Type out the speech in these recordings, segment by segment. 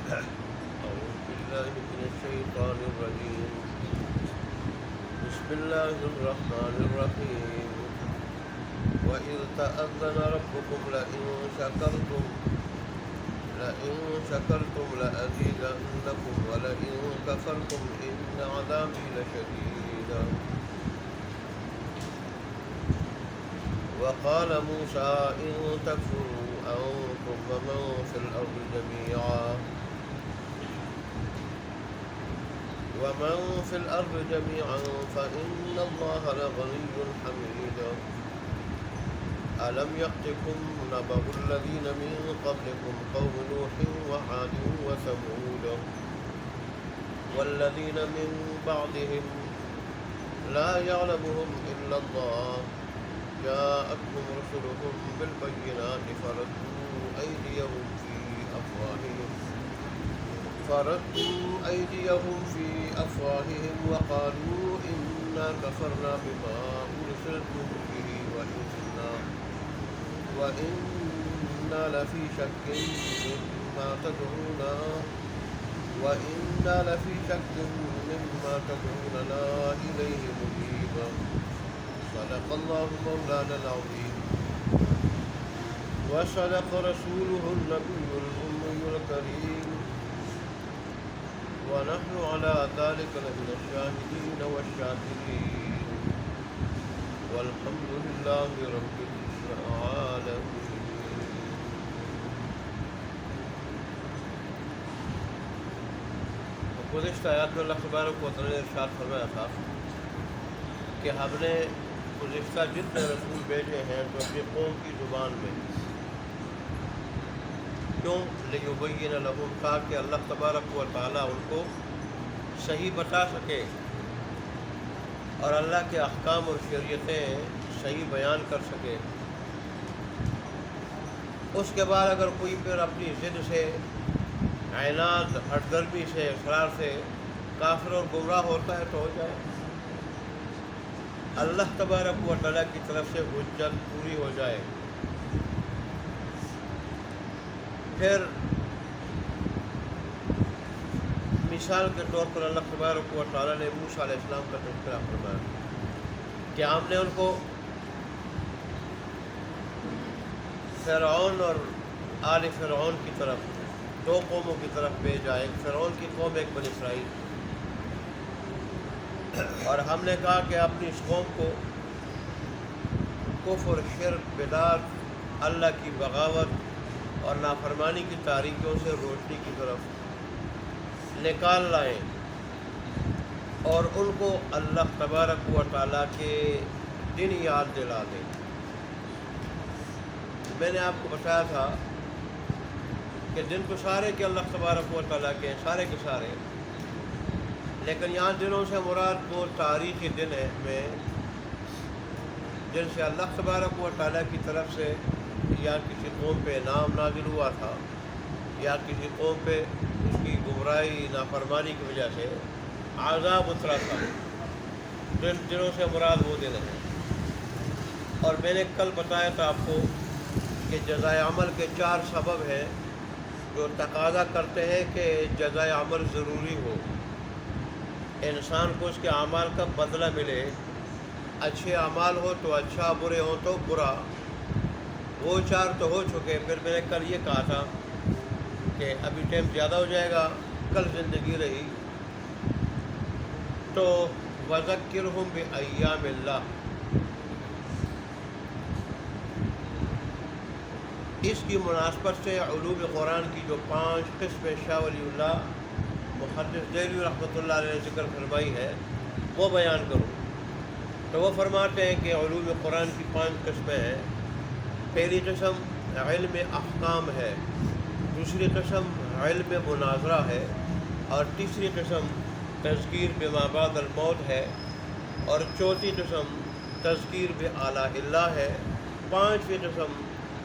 أعوذ بالله من الشيطان الرجيم. بسم الله الرحمن الرحيم. وإذ تأذن ربكم لئن شكرتم لأزيدنكم ولئن كفرتم إن عذابي لشديد. وقال موسى إن تكفروا أنتم ومن في الأرض جميعا فإن الله لغني حميد. ألم يأتكم نبأ الذين من قبلكم قوم نوح وعاد وثمود والذين من بعدهم لا يعلمهم إلا الله جاءتهم رسلهم بالبينات فردوا أيديهم في أفواههم وقالوا إنا كفرنا بما أرسلتم به وإنا لفي شك مما تدعوننا إليه مريب. صدق الله مولانا العظيم وصدق رسوله النبي الأمي الكريم ونحن على ذلك لمن الشاهدين والشاكرين والحمد لله رب العالمين. گزشتہ آیات میں اللہ تبارک و تعالیٰ نے ارشاد فرمایا تھا کہ ہم نے گزشتہ جتنے رسول بھیجے ہیں تو اپنی قوم کی زبان میں، کیوں؟ لیبین لہم، تاکہ اللہ تبارک و تعالیٰ ان کو صحیح بتا سکے اور اللہ کے احکام اور شریعتیں صحیح بیان کر سکے۔ اس کے بعد اگر کوئی پھر اپنی ضد سے، عناد، ہٹ درمی سے، اصرار سے کافر اور گمراہ ہوتا ہے تو ہو جائے، اللہ تبارک و تعالیٰ کی طرف سے حجت پوری ہو جائے۔ پھر مثال کے طور پر اللہ تبارک و تعالیٰ نے موسیٰ علیہ السلام کا تذکرہ فرمایا کہ ہم نے ان کو فرعون اور آل فرعون کی طرف، دو قوموں کی طرف بھیجا، ایک فرعون کی قوم، ایک بنی اسرائیل، اور ہم نے کہا کہ اپنی اس قوم کو کفر، شرک، بدعت، اللہ کی بغاوت اور نافرمانی کی تاریکیوں سے روشنی کی طرف نکال لائیں اور ان کو اللہ تبارک و تعالیٰ کے دن یاد دلا دیں۔ میں نے آپ کو بتایا تھا کہ دن تو سارے کے اللہ تبارک و تعالیٰ کے، سارے کے سارے، لیکن یہاں دنوں سے مراد وہ تاریخی دن ہے میں جن سے اللہ تبارک و تعالیٰ کی طرف سے یا کسی قوم پہ انعام نازل ہوا تھا یا کسی قوم پہ اس کی گمراہی، نافرمانی کی وجہ سے عذاب اترا تھا۔ دنوں سے مراد وہ دن ہے۔ اور میں نے کل بتایا تھا آپ کو کہ جزائے عمل کے 4 سبب ہیں جو تقاضا کرتے ہیں کہ جزائے عمل ضروری ہو، انسان کو اس کے اعمال کا بدلہ ملے۔ اچھے اعمال ہو تو اچھا، برے ہو تو برا۔ وہ 4 تو ہو چکے۔ پھر میں نے کل یہ کہا تھا کہ ابھی ٹائم زیادہ ہو جائے گا، کل زندگی رہی تو وذکرہم بایام اللہ، اس کی مناسبت سے علوم قرآن کی جو 5 قسمیں شاہ ولی اللہ محدث دہلوی رحمۃ اللہ علیہ نے ذکر فرمائی ہے وہ بیان کروں۔ تو وہ فرماتے ہیں کہ علوم قرآن کی 5 قسمیں ہیں۔ پہلی قسم علم احکام ہے، دوسری قسم علم مناظرہ ہے، اور تیسری قسم تذکیر بما بعد الموت ہے، اور چوتھی قسم تذکیر باعلیٰ اللہ ہے، 5ویں قسم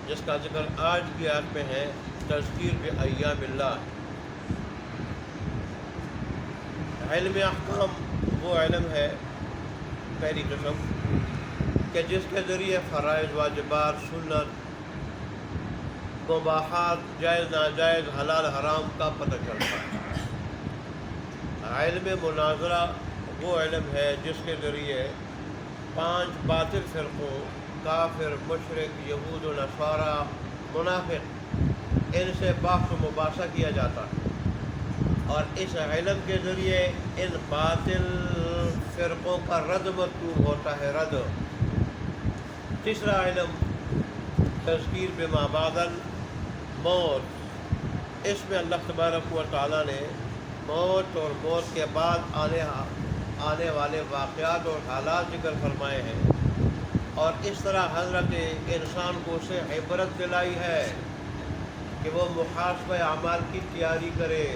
جس کا ذکر آج کی آیت میں ہے تذکیر بایام اللہ۔ علم احکام وہ علم ہے، پہلی قسم، کہ جس کے ذریعے فرائض، واجبات، سنت مباحات، جائز ناجائز، حلال حرام کا پتہ چلتا ہے۔ علم مناظرہ وہ علم ہے جس کے ذریعے 5 باطل فرقوں، کافر، مشرک، یہود و نصارہ، منافق، ان سے بحث و مباحثہ کیا جاتا ہے، اور اس علم کے ذریعے ان باطل فرقوں کا رد مطلوب ہوتا ہے، رد۔ تیسرا علم تذکیر بما بعد الموت، اس میں اللہ تبارک و تعالیٰ نے موت اور موت کے بعد آنے والے واقعات اور حالات ذکر فرمائے ہیں، اور اس طرح حضرت انسان کو اسے عبرت دلائی ہے کہ وہ محاسبہ اعمال کی تیاری کرے۔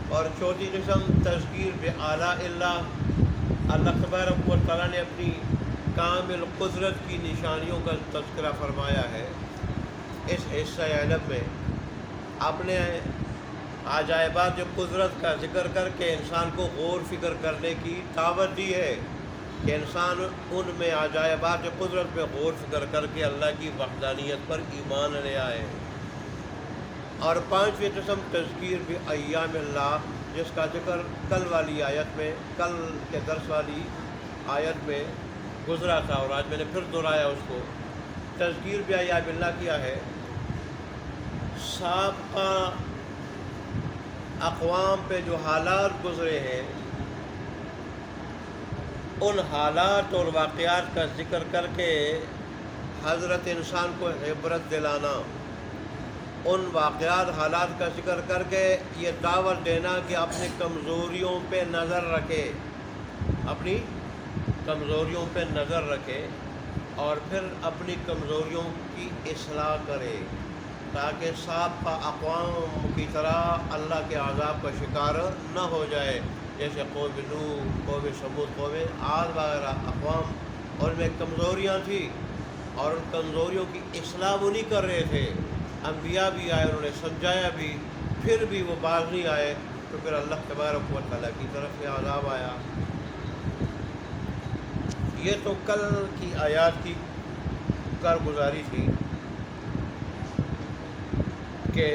اور چوتھی قسم تذکیر بآلاء اللہ، اللہ تبارک و تعالیٰ نے اپنی کامل قدرت کی نشانیوں کا تذکرہ فرمایا ہے اس حصہ علم میں، اپنے عجائبات قدرت کا ذکر کر کے انسان کو غور فکر کرنے کی دعوت دی ہے کہ انسان ان میں عجائبات قدرت پہ غور فکر کر کے اللہ کی وحدانیت پر ایمان لے آئے۔ اور 5ویں قسم تذکیر بایام اللہ، جس کا ذکر کل والی آیت میں، کل کے درس والی آیت میں گزرا تھا، اور آج میں نے پھر دہرایا اس کو۔ تذکیر بایام اللہ کیا ہے؟ سابقہ اقوام پہ جو حالات گزرے ہیں، ان حالات اور واقعات کا ذکر کر کے حضرت انسان کو عبرت دلانا، ان واقعات حالات کا ذکر کر کے یہ دعوت دینا کہ اپنی کمزوریوں پہ نظر رکھے، اپنی کمزوریوں پہ نظر رکھے، اور پھر اپنی کمزوریوں کی اصلاح کرے، تاکہ سابقہ اقوام کی طرح اللہ کے عذاب کا شکار نہ ہو جائے، جیسے قوم نوح، قوم ثمود، قوم عاد وغیرہ اقوام، اور میں کمزوریاں تھیں، اور ان کمزوریوں کی اصلاح وہ نہیں کر رہے تھے۔ انبیاء بھی آئے، انہوں نے سمجھایا بھی، پھر بھی وہ باز نہیں آئے، تو پھر اللہ تبارک و تعالیٰ کی طرف سے عذاب آیا۔ یہ تو کل کی آیات کی کارگزاری تھی کہ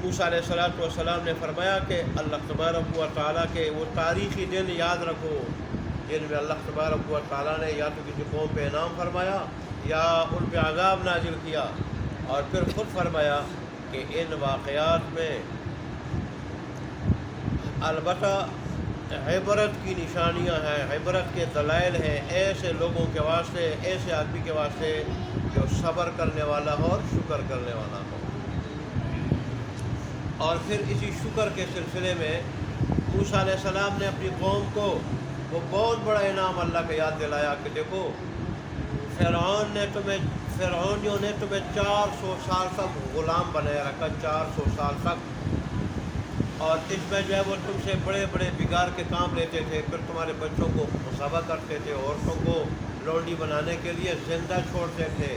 موسیٰ علیہ السلام نے فرمایا کہ اللہ تبارک و تعالیٰ کے وہ تاریخی دن یاد رکھو جن میں اللہ تبارک و تعالیٰ نے یا تو کسی قوم پہ انعام فرمایا یا ان پہ عذاب نازل کیا، اور پھر خود فرمایا کہ ان واقعات میں البتہ عبرت کی نشانیاں ہیں، عبرت کے دلائل ہیں ایسے لوگوں کے واسطے، ایسے آدمی کے واسطے جو صبر کرنے والا ہو اور شکر کرنے والا ہو۔ اور پھر اسی شکر کے سلسلے میں موسیٰ علیہ السلام نے اپنی قوم کو وہ بہت بڑا انعام اللہ کا یاد دلایا کہ دیکھو فرعونیوں نے تمہیں 400 سال تک غلام بنایا رکھا، 400 سال تک، اور اس میں جو ہے وہ تم سے بڑے بڑے بگاڑ کے کام لیتے تھے، پھر تمہارے بچوں کو مسابہ کرتے تھے، عورتوں کو لونڈی بنانے کے لیے زندہ چھوڑتے تھے،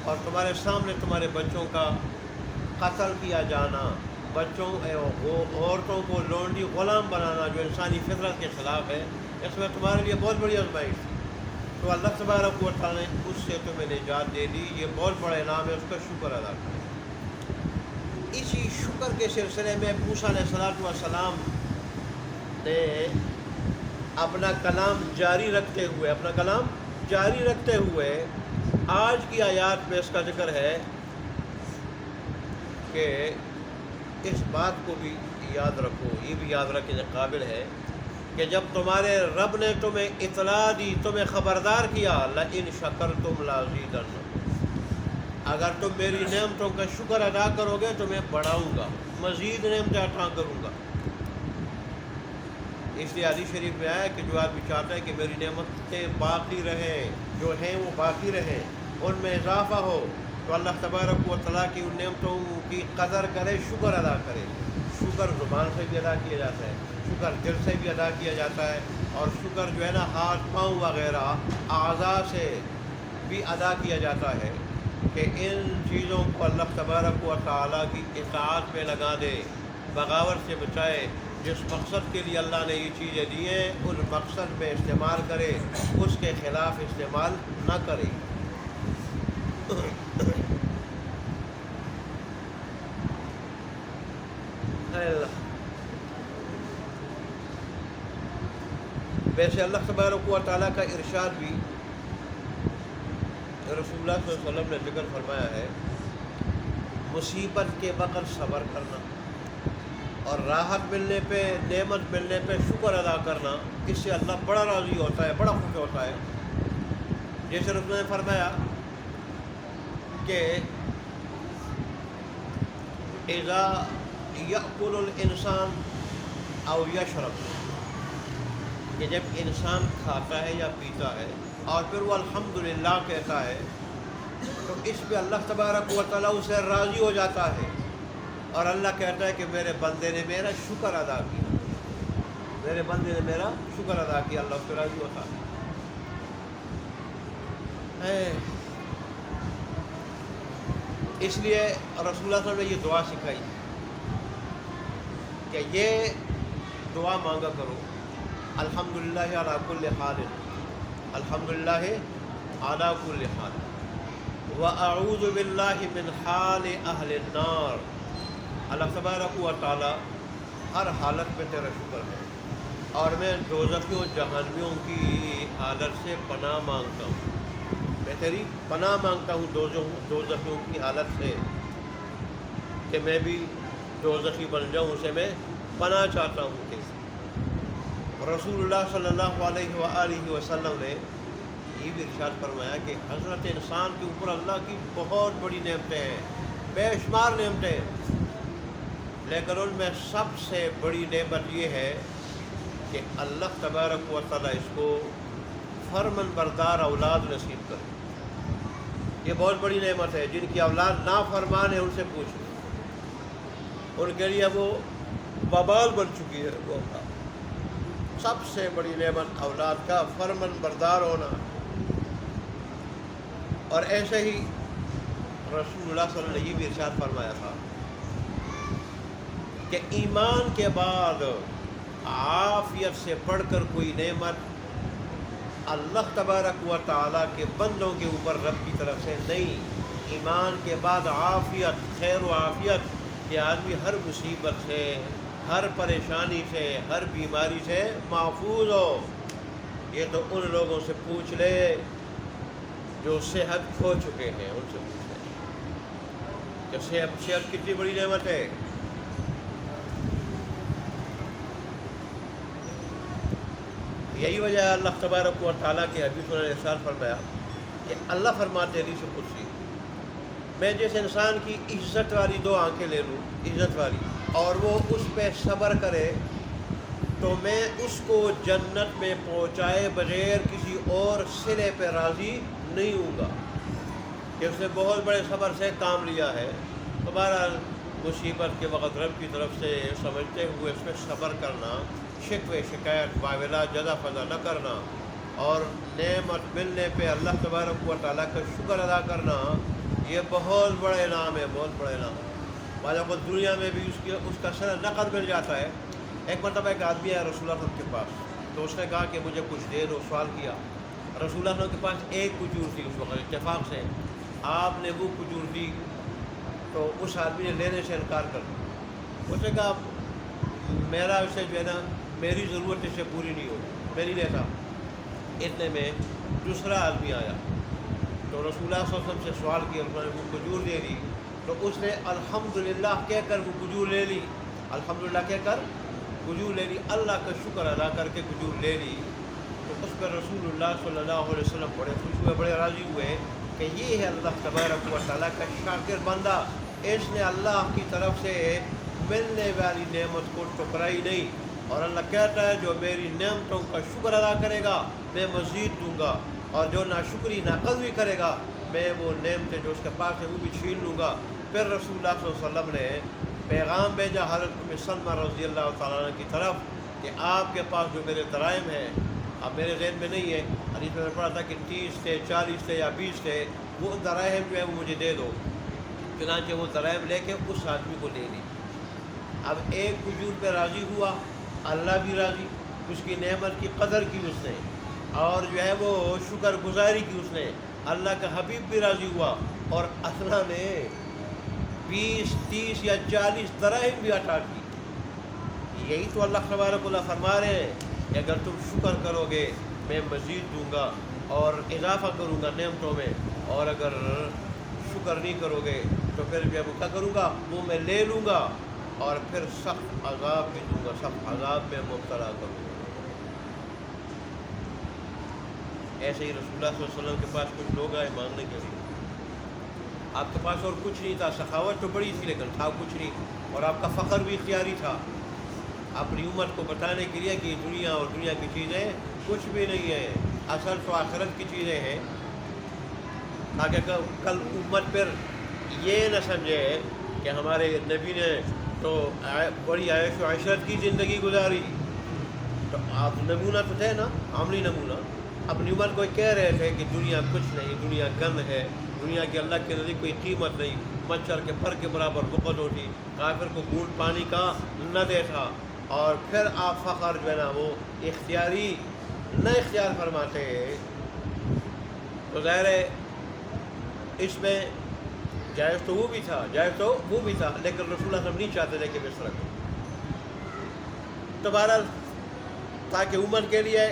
اور تمہارے سامنے تمہارے بچوں کا قتل کیا جانا، عورتوں کو لونڈی غلام بنانا جو انسانی فطرت کے خلاف ہے، اس میں تمہارے لیے بہت بڑی آزمائش تھی، تو اللہ تبارک و تعالیٰ نے اس سے تمہیں نجات دے دی، یہ بہت بڑا انعام ہے، اس کا شکر ادا کریں۔ اسی شکر کے سلسلے میں موسیٰ علیہ السلام نے اپنا کلام جاری رکھتے ہوئے آج کی آیات میں اس کا ذکر ہے کہ اس بات کو بھی یاد رکھو، یہ بھی یاد رکھنے قابل ہے کہ جب تمہارے رب نے تمہیں اطلاع دی، تمہیں خبردار کیا، لئن شکرتم لازیدنکم، اگر تم میری نعمتوں کا شکر ادا کرو گے تو میں بڑھاؤں گا، مزید نعمتیں عطا کروں گا۔ اس لیے حدیث شریف میں آیا کہ جو آدمی چاہتا ہے کہ میری نعمتیں باقی رہیں، جو ہیں وہ باقی رہیں، ان میں اضافہ ہو، تو اللہ تبارک و تعالیٰ کی ان نعمتوں کی قدر کرے، شکر ادا کرے۔ شکر زبان سے بھی ادا کیا جاتا ہے، شکر دل سے بھی ادا کیا جاتا ہے، اور شکر جو ہے نا ہاتھ پاؤں وغیرہ اعضاء سے بھی ادا کیا جاتا ہے کہ ان چیزوں کو اللہ تبارک و تعالیٰ کی اطاعت میں لگا دے، بغاوت سے بچائے، جس مقصد کے لیے اللہ نے یہ چیزیں دی ہیں اس مقصد میں استعمال کرے، اس کے خلاف استعمال نہ کرے۔ ہے اللہ. ویسے اللہ تبارک و تعالیٰ کا ارشاد بھی رسول اللہ صلی اللہ علیہ وسلم نے ذکر فرمایا ہے، مصیبت کے وقت صبر کرنا اور راحت ملنے پہ، نعمت ملنے پہ شکر ادا کرنا، اس سے اللہ بڑا راضی ہوتا ہے، بڑا خوش ہوتا ہے. جیسے رسول نے فرمایا کہ اذا یأکل الانسان او یشرب، کہ جب انسان کھاتا ہے یا پیتا ہے اور پھر وہ الحمدللہ کہتا ہے تو اس پہ اللہ تبارک و تعالیٰ اسے راضی ہو جاتا ہے، اور اللہ کہتا ہے کہ میرے بندے نے میرا شکر ادا کیا، میرے بندے نے میرا شکر ادا کیا، اللہ اس پہ راضی ہوتا ہے. اس لیے رسول اللہ صلی اللہ علیہ وسلم نے یہ دعا سکھائی کہ یہ دعا مانگا کرو، الحمدللہ علی کل حال، الحمدللہ علی کل حال، وَأَعُوذُ بِاللَّهِ مِنْ حَالِ أَهْلِ النَّارِ. اللہ تبارک و تعالیٰ ہر حالت میں تیرا شکر ہے، اور میں دوزخیوں جہنمیوں کی حالت سے پناہ مانگتا ہوں، میں تیری پناہ مانگتا ہوں دوزخیوں کی حالت سے، کہ میں بھی دوزخی بن جاؤں، اسے میں پناہ چاہتا ہوں. کہ رسول اللہ صلی اللہ علیہ وآلہ وسلم نے یہ بھی ارشاد فرمایا کہ حضرت انسان کے اوپر اللہ کی بہت بڑی نعمتیں ہیں، بے شمار نعمتیں، لیکن ان میں سب سے بڑی نعمت یہ ہے کہ اللہ تبارک و تعالیٰ اس کو فرمن بردار اولاد نصیب کرے. یہ بہت بڑی نعمت ہے. جن کی اولاد نافرمان ہے ان سے پوچھیں، ان کے لیے وہ وبال بن چکی ہے. وہ سب سے بڑی نعمت اولاد کا فرمن بردار ہونا. اور ایسے ہی رسول اللہ صلی اللہ علیہ وسلم نے یہ بھی ارشاد فرمایا تھا کہ ایمان کے بعد عافیت سے بڑھ کر کوئی نعمت اللہ تبارک و تعالیٰ کے بندوں کے اوپر رب کی طرف سے نہیں. ایمان کے بعد عافیت، خیر و عافیت، کہ آدمی ہر مصیبت سے، ہر پریشانی سے، ہر بیماری سے محفوظ ہو. یہ تو ان لوگوں سے پوچھ لے جو صحت کھو چکے ہیں، ان سے پوچھ لے کہ صحت کتنی بڑی نعمت ہے. یہی وجہ ہے اللہ تبارک و تعالیٰ کے حدیث نے ارشاد فرمایا کہ اللہ فرماتے ہیں حدیث قدسی، میں جس انسان کی عزت والی دو آنکھیں لے لوں، عزت والی، اور وہ اس پہ صبر کرے تو میں اس کو جنت میں پہنچائے بغیر کسی اور صلے پہ راضی نہیں ہوں گا. کہ اس نے بہت بڑے صبر سے کام لیا ہے. تو بہرحال مصیبت کے وقت رب کی طرف سے سمجھتے ہوئے اس پہ صبر کرنا، شکوے شکایت باولا جزا فضا نہ کرنا، اور نعمت ملنے پہ اللہ تبارک و تعالیٰ کا شکر ادا کرنا، یہ بہت بڑا انعام ہے، بہت بڑا انعام. بعض اوقات دنیا میں بھی اس کا سر نقد مل جاتا ہے. ایک مرتبہ ایک آدمی آیا رسول اللہ صلی اللہ علیہ وسلم کے پاس، تو اس نے کہا کہ مجھے کچھ دے دو. سوال کیا. رسول اللہ صلی اللہ علیہ وسلم کے پاس ایک کھجور تھی اس وقت، اتفاق سے آپ نے وہ کھجور دی تو اس آدمی نے لینے سے انکار کر دیا. اس نے کہا میرا اسے جو ہے نا میری ضرورت اس سے پوری نہیں ہوگی، میں نہیں لیتا. اتنے میں دوسرا آدمی آیا تو رسول اللہ صلی اللہ علیہ وسلم سے سوال کیا، انہوں نے وہ کھجور دے دی. تو اس نے الحمدللہ کہہ کر وہ کھجور لے لی، الحمدللہ کہہ کر کھجور لے لی، اللہ کا شکر ادا کر کے کھجور لے لی. تو اس پر رسول اللہ صلی اللہ علیہ وسلم بڑے خوش ہوئے، بڑے راضی ہوئے کہ یہ ہے اللہ تبارک و تعالیٰ کا شاکر بندہ، اس نے اللہ کی طرف سے ملنے والی نعمت کو ٹکرائی نہیں. اور اللہ کہتا ہے جو میری نعمتوں کا شکر ادا کرے گا میں مزید دوں گا، اور جو ناشکری ناقص کرے گا میں وہ نعمتیں جو اس کے پاس ہے وہ بھی چھین لوں گا. پھر رسول اللہ صلی اللہ علیہ وسلم نے پیغام بھیجا حضرت ام سلمہ رضی اللہ تعالیٰ عنہ کی طرف کہ آپ کے پاس جو میرے درائم ہیں، اب میرے ذہن میں نہیں ہے، حدیث میں پڑھا تھا کہ 30 تھے، 40 تھے یا 20 تھے، وہ درائم جو ہے وہ مجھے دے دو. چنانچہ وہ درائم لے کے اس آدمی کو دے دی. اب ایک کھجور پہ راضی ہوا، اللہ بھی راضی، اس کی نعمت کی قدر کی اس نے، اور جو ہے وہ شکر گزاری کی اس نے، اللہ کا حبیب بھی راضی ہوا، اور اصلا میں 20 30 یا 40 درہم بھی عطا کی. یہی تو اللہ تبارک و تعالیٰ فرما رہے ہیں کہ اگر تم شکر کرو گے میں مزید دوں گا اور اضافہ کروں گا نعمتوں میں، اور اگر شکر نہیں کرو گے تو پھر جو ہے وہ کیا کروں گا، وہ میں لے لوں گا اور پھر سخت عذاب بھی دوں گا، سخت عذاب میں مبتلا کروں گا۔ ایسے ہی رسول اللہ صلی اللہ علیہ وسلم کے پاس کچھ لوگ آئے مانگنے کے لیے، آپ کے پاس اور کچھ نہیں تھا، سخاوت تو بڑی تھی لیکن تھا کچھ نہیں، اور آپ کا فخر بھی اختیاری تھا اپنی امت کو بتانے کے لیے کہ دنیا اور دنیا کی چیزیں کچھ بھی نہیں ہے، اصل تو آخرت کی چیزیں ہیں، تاکہ کل امت پر یہ نہ سمجھے کہ ہمارے نبی نے تو بڑی عیش و عشرت کی زندگی گزاری، تو آپ نمونہ تو تھے نا، عملی نمونہ، اپنی امت کو کہہ رہے تھے کہ دنیا کچھ نہیں، دنیا گند ہے، دنیا کی اللہ کے نزدیک کوئی قیمت نہیں، مچھر کے پر کے برابر بقت ہوتی، کافر کو گھونٹ پانی کا نہ دے تھا، اور پھر آپ فخر جو ہے نا وہ اختیاری نہ اختیار فرماتے، تو ظاہر ہے اس میں جائز تو وہ بھی تھا، جائز تو وہ بھی تھا، لیکن رسول اللہ صلی اللہ علیہ وسلم نہیں چاہتے تھے کہ اس طرح تو بہرحال تاکہ امت کے لیے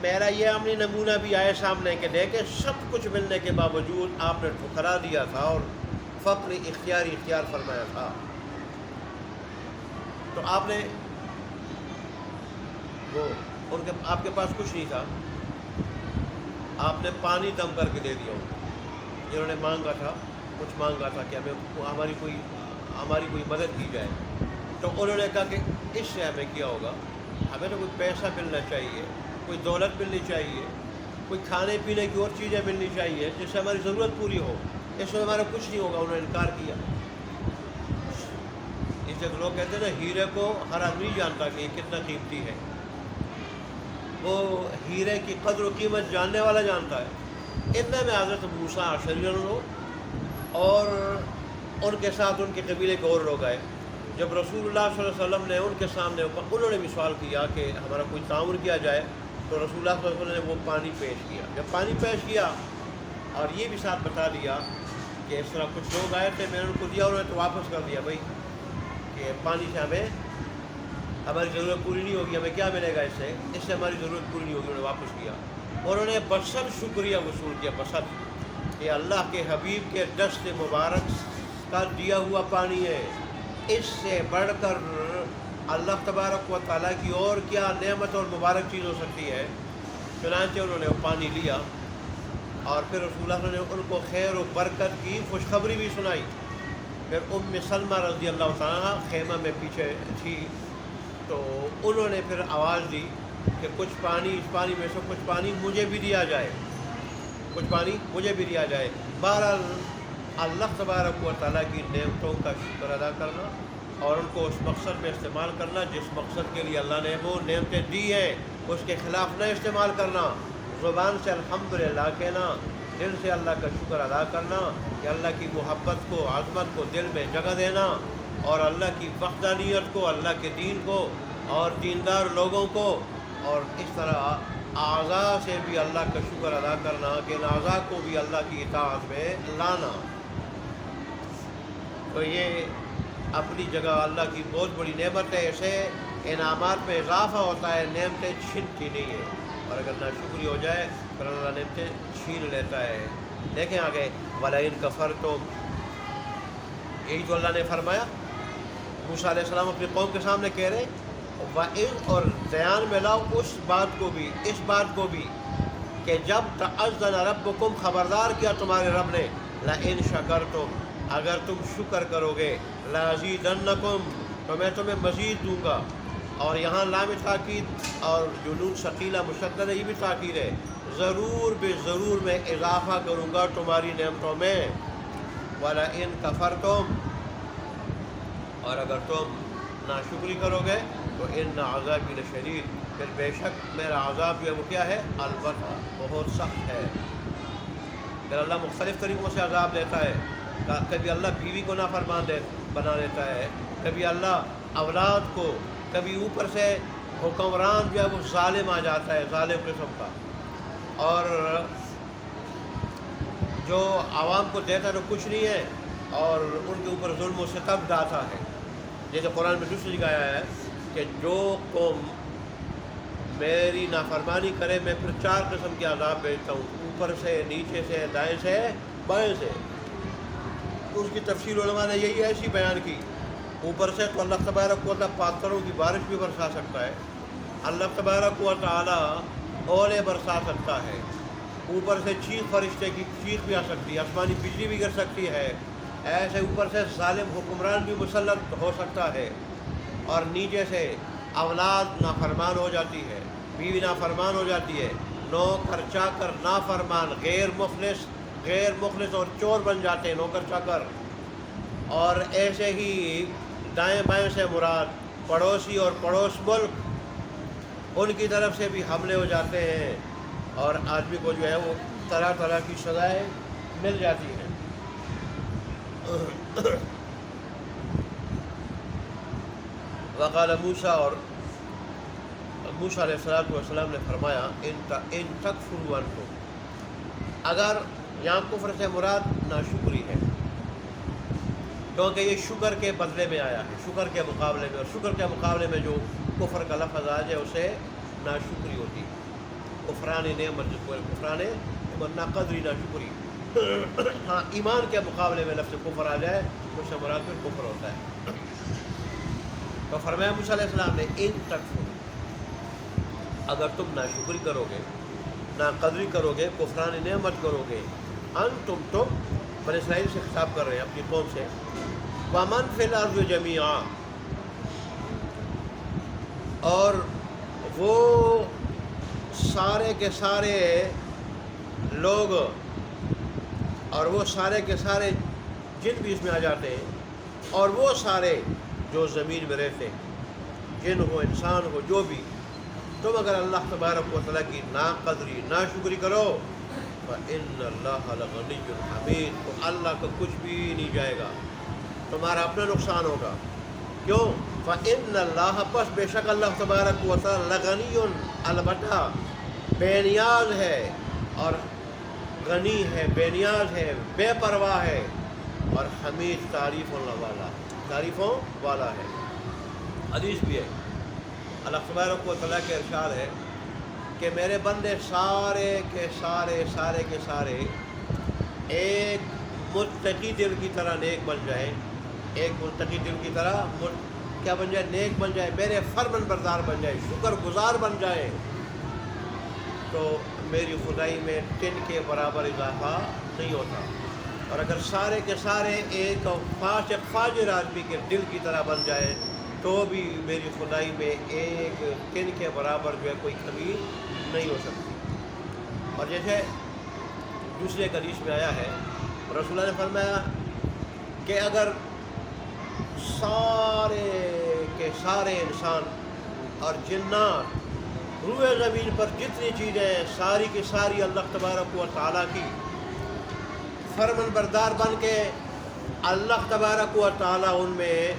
میرا یہ عملی نمونہ بھی آئے سامنے کہ دیکھیں سب کچھ ملنے کے باوجود آپ نے ٹھکرا دیا تھا اور فقر اختیاری اختیار فرمایا تھا، تو آپ نے وہ آپ کے پاس کچھ نہیں تھا، آپ نے پانی دم کر کے دے دیا، جنہوں نے مانگا تھا، کچھ مانگا تھا کہ ہمیں ہماری کوئی مدد کی جائے، تو انہوں نے کہا کہ اس سے ہمیں کیا ہوگا، ہمیں تو کوئی پیسہ ملنا چاہیے، کوئی دولت ملنی چاہیے، کوئی کھانے پینے کی اور چیزیں ملنی چاہیے جس سے ہماری ضرورت پوری ہو، اس میں ہمارا کچھ نہیں ہوگا، انہوں نے انکار کیا۔ اس لیے لوگ کہتے ہیں نا ہیرے کو ہر آدمی جانتا کہ یہ کتنا قیمتی ہے، وہ ہیرے کی قدر و قیمت جاننے والا جانتا ہے۔ اتنے میں حضرت موسیٰ عشری اور ان کے ساتھ ان کے قبیلے کے اور لوگ آئے، جب رسول اللہ صلی اللہ علیہ وسلم نے ان کے سامنے انہوں نے بھی سوال کیا کہ ہمارا کوئی تعاون کیا جائے، تو رسول اللہ صلی اللہ علیہ وسلم نے وہ پانی پیش کیا، جب پانی پیش کیا اور یہ بھی ساتھ بتا دیا کہ اس طرح کچھ لوگ آئے تھے، میں نے ان کو دیا، انہوں نے تو واپس کر دیا بھائی کہ پانی سے ہماری ضرورت پوری نہیں ہوگی، ہمیں کیا ملے گا اس سے ہماری ضرورت پوری نہیں ہوگی، انہوں نے واپس کیا، اور انہوں نے بسر شکریہ وصول کیا، بسر کہ اللہ کے حبیب کے دست مبارک کا دیا ہوا پانی ہے، اس سے بڑھ کر اللہ تبارک و تعالیٰ کی اور کیا نعمت اور مبارک چیز ہو سکتی ہے۔ چنانچہ انہوں نے وہ پانی لیا اور پھر رسول اللہ نے ان کو خیر و برکت کی خوشخبری بھی سنائی۔ پھر ام سلمہ رضی اللہ تعالیٰ خیمہ میں پیچھے تھی، تو انہوں نے پھر آواز دی کہ کچھ پانی، اس پانی میں سے کچھ پانی مجھے بھی دیا جائے، کچھ پانی مجھے بھی دیا جائے۔ بہرحال اللہ تبارک و تعالیٰ کی نعمتوں کا شکر ادا کرنا اور ان کو اس مقصد میں استعمال کرنا جس مقصد کے لیے اللہ نے وہ نعمتیں دی ہیں، اس کے خلاف نہ استعمال کرنا، زبان سے الحمدللہ کہنا، دل سے اللہ کا شکر ادا کرنا کہ اللہ کی محبت کو، عظمت کو دل میں جگہ دینا، اور اللہ کی وحدانیت کو، اللہ کے دین کو اور دیندار لوگوں کو، اور اس طرح اعضاء سے بھی اللہ کا شکر ادا کرنا کہ ان اعضاء کو بھی اللہ کی اطاعت میں لانا۔ تو یہ اپنی جگہ اللہ کی بہت بڑی نعمت ہے، اسے انعامات میں اضافہ ہوتا ہے، نعمتیں چھنتی نہیں ہے، اور اگر ناشکری ہو جائے پھر اللہ نعمتیں چھین لیتا ہے۔ دیکھیں آگے وَلَئِن كَفَرْتُمْ، یہی تو اللہ نے فرمایا، موسیٰ علیہ السلام اپنی قوم کے سامنے کہہ رہے وَإِذْ، اور ذہن میں لاؤ اس بات کو بھی، اس بات کو بھی کہ جب تَأَذَّنَ رَبُّكُمْ، خبردار کیا تمہارے رب نے، لَإِن شَكَرْتُمْ، اگر تم شکر کرو گے، لَأَزِيدَنَّكُمْ، تو میں تمہیں مزید دوں گا، اور یہاں لام تاکید اور جو نون ثقیلہ مشدد ہے یہ بھی تاکید ہے، ضرور بے ضرور میں اضافہ کروں گا تمہاری نعمتوں میں۔ وَلَئِن كَفَرْتُمْ، اور اگر تم ناشکری کرو گے تو ان عذابی لشدید، پھر بے شک میرا عذاب جو ہے وہ کیا ہے، البتہ بہت سخت ہے۔ پھر اللہ مختلف طریقوں سے عذاب دیتا ہے، کبھی اللہ بیوی کو نافرمان بنا دیتا ہے، کبھی اللہ اولاد کو، کبھی اوپر سے حکمران جو ہے وہ ظالم آ جاتا ہے، ظالم قسم کا، اور جو عوام کو دیتا تو کچھ نہیں ہے اور ان کے اوپر ظلم و ستم ڈھاتا ہے، جیسے قرآن میں دوسری جگہ آیا ہے کہ جو قوم میری نافرمانی کرے میں پھر 4 قسم کے عذاب بھیجتا ہوں، اوپر سے، نیچے سے، دائیں سے، بائیں سے۔ تو اس کی تفصیل علماء نے یہی ایسی بیان کی، اوپر سے تو اللہ تبارک و تعالیٰ پاتھروں کی بارش بھی برسا سکتا ہے، اللہ تبارک و تعالیٰ اولے برسا سکتا ہے، اوپر سے چیخ فرشتے کی چیخ بھی آ سکتی ہے، آسمانی بجلی بھی گر سکتی ہے، ایسے اوپر سے ظالم حکمران بھی مسلط ہو سکتا ہے، اور نیچے سے اولاد نافرمان ہو جاتی ہے، بیوی نافرمان ہو جاتی ہے، نوکر چاکر نافرمان غیر مخلص اور چور بن جاتے ہیں نوکر چاکر، اور ایسے ہی دائیں بائیں سے مراد پڑوسی اور پڑوس ملک، ان کی طرف سے بھی حملے ہو جاتے ہیں، اور آدمی کو جو ہے وہ طرح طرح کی سزائیں مل جاتی ہیں۔ وقال موسیٰ، اور موسیٰ علیہ السلام نے فرمایا ان تکفروا انتم، اگر یہاں کفر سے مراد ناشکری ہے، کیونکہ یہ شکر کے بدلے میں آیا ہے، شکر کے مقابلے میں، اور شکر کے مقابلے میں جو کفر کا لفظ آ جائے اسے ناشکری ہوتی ہے، کفران نعمت، جس کو کفران ورنہ قدری ناشکری۔ ہاں ایمان کے مقابلے میں لفظ کفر آ جائے تو اس سے مراد پھر کفر ہوتا ہے۔ تو فرمایا موسیٰ علیہ السلام نے ان تکفروا، اگر تم ناشکری کرو گے، ناقدری کرو گے، کفران نعمت کرو گے، تم بنی اسرائیل سے خطاب کر رہے ہیں اپنی قوم سے، وَمَنْ فِي الْأَرْضِ جَمِيعًا، اور وہ سارے کے سارے لوگ اور وہ سارے کے سارے جن بھی اس میں آ جاتے ہیں، اور وہ سارے جو زمین میں رہتے ہیں، جن ہو انسان ہو جو بھی، تم اگر اللہ تبارک و تعالیٰ کی ناقدری ناشکری کرو، فَإِنَّ اللَّهَ لَغَنِيٌّ حَمِيدٌ، تو اللہ کو کچھ بھی نہیں جائے گا، تمہارا اپنا نقصان ہوگا۔ کیوں؟ فَإِنَّ اللَّهَ، پس بے شک اللہ تبارک و تعالیٰ، لَغَنِيٌّ، البتہ بے نیاز ہے، اور غنی ہے، بے نیاز ہے، بے پرواہ ہے، اور حمید تعریفوں والا ہے۔ حدیث بھی ہے، اللہ تبارک و تعالیٰ کے ارشاد ہے کہ میرے بندے سارے کے سارے ایک متقی دل کی طرح نیک بن جائیں، ایک متقی دل کی طرح کیا بن جائے؟ نیک بن جائے، میرے فرمان بردار بن جائے، شکر گزار بن جائے، تو میری خدائی میں 10 کے برابر اضافہ نہیں ہوتا۔ اور اگر سارے کے سارے ایک فاسق فاجر آدمی کے دل کی طرح بن جائے تو بھی میری خدائی میں ایک 10 کے برابر جو ہے کوئی کمی نہیں ہو سکتی۔ اور جیسے دوسرے حدیث میں آیا ہے، رسول اللہ نے فرمایا کہ اگر سارے کے سارے انسان اور جنات، روئے زمین پر جتنی چیزیں ساری کی ساری اللہ تبارک و تعالیٰ کی فرمان بردار بن کے، اللہ تبارک و تعالیٰ ان میں،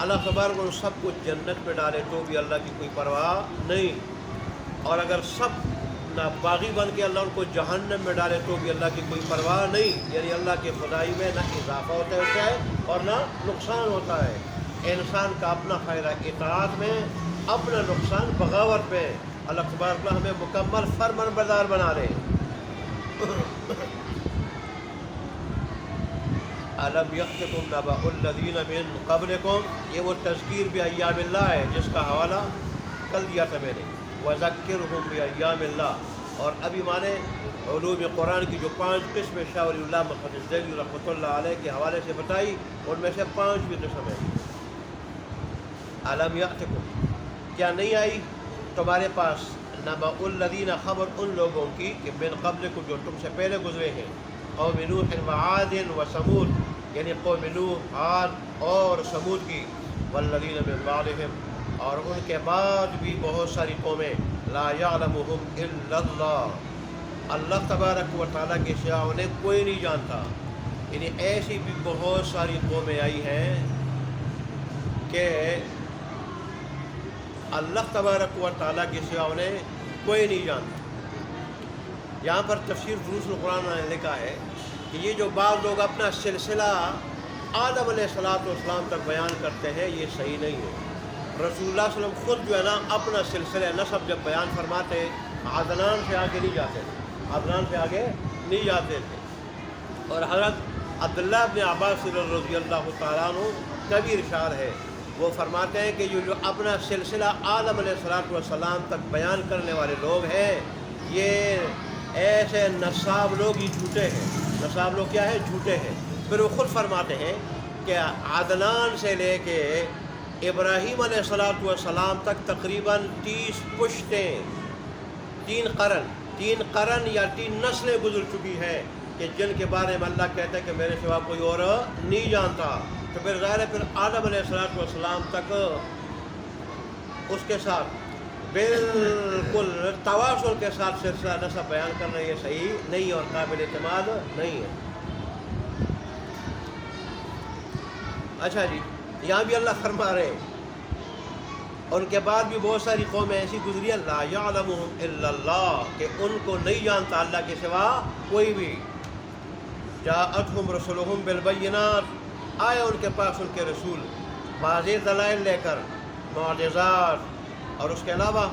اللہ تبارک ان سب کو جنت میں ڈالے تو بھی اللہ کی کوئی پرواہ نہیں، اور اگر سب ناپاغی بن کے اللہ ان کو جہنم میں ڈالے تو بھی اللہ کی کوئی پرواہ نہیں، یعنی اللہ کی خدائی میں نہ اضافہ ہوتا ہے اور نہ نقصان ہوتا ہے۔ انسان کا اپنا فائدہ اطاعت میں، اپنا نقصان بغاوت میں، اللہ تبارک اللہ ہمیں مکمل فرمان بردار بنا دے۔ أَلَمْ يَأْتِكُمْ نَبَأُ الَّذِينَ مِن قَبْلِكُمْ، یہ وہ تذکیر بِأَيَّامِ اللہ ہے جس کا حوالہ کل دیا تھا میں نے، وَذَكِّرْهُمْ بِأَيَّامِ اللہ، اور ابھی مانے علوم قرآن کی جو 5 قسم شاہ ولی اللہ محدث دہلوی رحمۃ اللہ علیہ کے حوالے سے بتائی، ان میں سے 5ویں قسم ہے۔ أَلَمْ يَأْتِكُمْ، کیا نہیں آئی تمہارے پاس، نَبَأُ الَّذِينَ، خبر ان لوگوں کی کہ من قبلکم جو تم سے پہلے گزرے ہیں، قوم نوح وعاد وثمود، یعنی قوم نوح، عاد اور ثمود کی، والذین من بعدہم، اور ان کے بعد بھی بہت ساری قومیں، لا یعلمہم الا اللہ، اللہ تبارک و تعالیٰ کے سوا انہیں کوئی نہیں جانتا، یعنی ایسی بھی بہت ساری قومیں آئی ہیں کہ اللہ تبارک و تعالیٰ کے سوا انہیں کوئی نہیں جانتا۔ یہاں پر تفسیر دروس القرآن نے لکھا ہے کہ یہ جو بعض لوگ اپنا سلسلہ آدم علیہ السلام تک بیان کرتے ہیں، یہ صحیح نہیں ہے۔ رسول اللہ صلی اللہ علیہ وسلم خود جو ہے نا اپنا سلسلہ نسب جب بیان فرماتے عدنان سے آگے نہیں جاتے تھے، عدنان سے آگے نہیں جاتے تھے۔ اور حضرت عبداللہ بن عباس رضی اللہ تعالیٰ عنہ کا بھی ارشاد ہے، وہ فرماتے ہیں کہ جو اپنا سلسلہ آدم علیہ السلام تک بیان کرنے والے لوگ ہیں، یہ ایسے نصاب لوگ ہی جھوٹے ہیں۔ نصاب لوگ کیا ہے؟ جھوٹے ہیں۔ پھر وہ خود فرماتے ہیں کہ عدنان سے لے کے ابراہیم علیہ السلام تک تقریباً 30 پشتیں، 3 قرن یا 3 نسلیں گزر چکی ہیں کہ جن کے بارے میں اللہ کہتا ہے کہ میرے سوا کوئی اور نہیں جانتا۔ تو پھر ظاہر ہے پھر آدم علیہ السلام تک اس کے ساتھ بالکل تواصل کے ساتھ سلسلہ نسب بیان کرنا یہ صحیح نہیں اور قابل اعتماد نہیں ہے۔ اچھا جی، یہاں بھی اللہ فرما رہے ہیں ان کے بعد بھی بہت ساری قومیں ایسی گزری لا یعلمہم الا اللہ، کہ ان کو نہیں جانتا اللہ کے سوا کوئی بھی۔ جاءتہم رسلہم بالبینات، آئے ان کے پاس ان کے رسول واضح دلائل لے کر، معجزات، اور اس کے علاوہ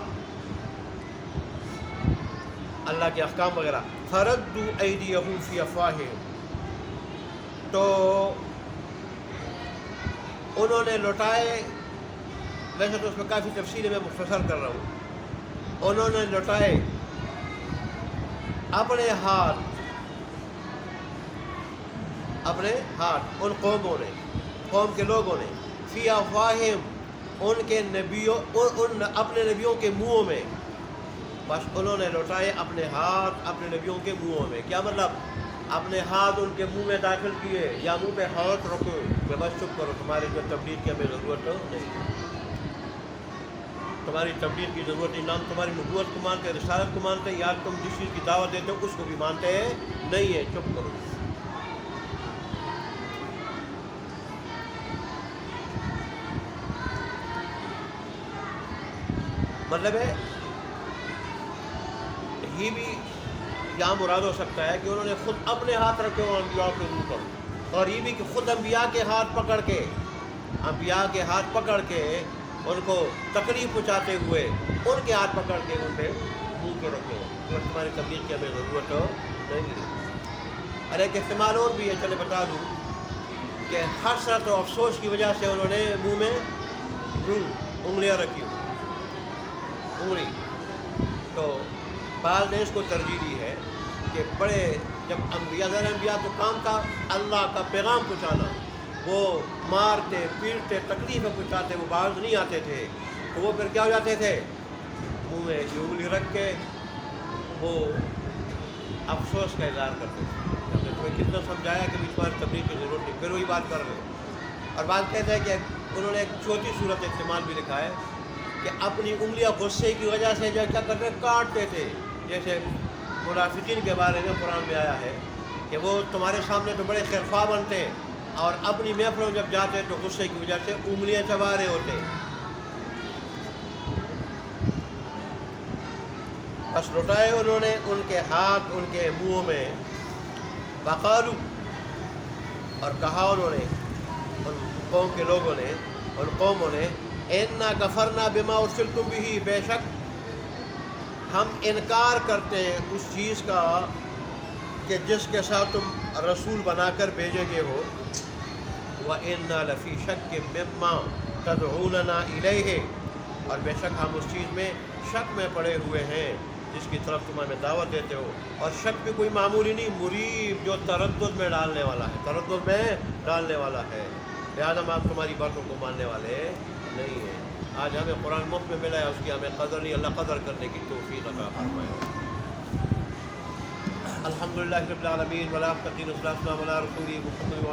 اللہ کے احکام وغیرہ۔ فردوا ایدیہم فی افواہہم، تو انہوں نے لوٹائے، ویسے تو اس میں کافی تفصیل میں مختصر کر رہا ہوں، انہوں نے لوٹائے اپنے ہاتھ ان قوموں نے، قوم کے لوگوں نے، فی افواہہم، ان کے نبیوں، اپنے نبیوں کے منہوں میں، بس انہوں نے لوٹائے اپنے ہاتھ اپنے نبیوں کے منہوں میں۔ کیا مطلب؟ اپنے ہاتھ ان کے منہ میں داخل کیے یا منہ پہ ہاتھ رکھو کہ بس چپ کرو، تمہاری جو تبلیغ کی ہمیں ضرورت نہیں، تمہاری تبلیغ کی ضرورت نہیں، نہ تمہاری نبوت کو مانتے، رسالت کو مانتے، یا تم جس چیز کی دعوت دیتے ہو اس کو بھی مانتے نہیں ہے، چپ کرو۔ مطلب ہے یہ بھی یہاں مراد ہو سکتا ہے کہ انہوں نے خود اپنے ہاتھ رکھے ہو انبیاء کے منہ پر، اور یہ بھی کہ خود انبیاء کے ہاتھ پکڑ کے ان کو تکلیف پہنچاتے ہوئے ان کے ہاتھ پکڑ کے ان پہ منہ پہ رکھے ہو، تمہاری تبلیغ کی ہمیں ضرورت نہیں ہے۔ اور ایک احتمال اور بھی ہے، چلے بتا دوں کہ حسرت و افسوس کی وجہ سے انہوں نے منہ میں انگلیاں رکھی ہو، انگلی، تو بعض نے اس کو ترجیح دی ہے کہ بڑے جب انبیاء تو کام تھا اللہ کا پیغام پہنچانا، وہ مارتے پیٹتے تکلیفیں پہنچاتے، وہ باز نہیں آتے تھے، تو وہ پھر کیا ہو جاتے تھے؟ منہ میں انگلی رکھ کے وہ افسوس کا اظہار کرتے تھے۔ ہم نے تمہیں کتنا سمجھایا کہ تمہاری تبلیغ کی ضرورت نہیں، پھر وہی بات کر رہے۔ اور بات کہتے ہیں کہ انہوں نے ایک چھوٹی صورت استعمال بھی لکھا ہے کہ اپنی انگلیاں غصے کی وجہ سے جو کیا کرتے کاٹتے تھے، جیسے منافقین کے بارے میں قرآن میں آیا ہے کہ وہ تمہارے سامنے تو بڑے خیرخواہ بنتے ہیں اور اپنی محفلوں جب جاتے تو غصے کی وجہ سے انگلیاں چبا رہے ہوتے۔ بس لوٹائے انہوں نے ان کے ہاتھ ان کے منہوں میں، وقالو، اور کہا انہوں نے، ان قوم کے لوگوں نے، ان قوموں نے، انا کفرنا بما ارسلتم به، بے شک ہم انکار کرتے ہیں اس چیز کا کہ جس کے ساتھ تم رسول بنا کر بھیجے گئے ہو، وَإِنَّا لَفِي شَكٍّ مِّمَّا تَدْعُونَنَا إِلَيْهِ، اور بے شک ہم اس چیز میں شک میں پڑے ہوئے ہیں جس کی طرف تم ہمیں دعوت دیتے ہو۔ اور شک بھی کوئی معمولی نہیں، مریب، جو تردد میں ڈالنے والا ہے، لہٰذا ہم تمہاری باتوں کو ماننے والے نہیں ہیں۔ آج ہمیں قرآن مفت میں ملا ہے، اس کی ہمیں قدر نہیں، اللہ قدر کرنے کی توفیق عطا فرمائے۔ الحمدللہ رب العالمین، والعاقبۃ للمتقین، والصلاۃ والسلام علی رسولہ محمد۔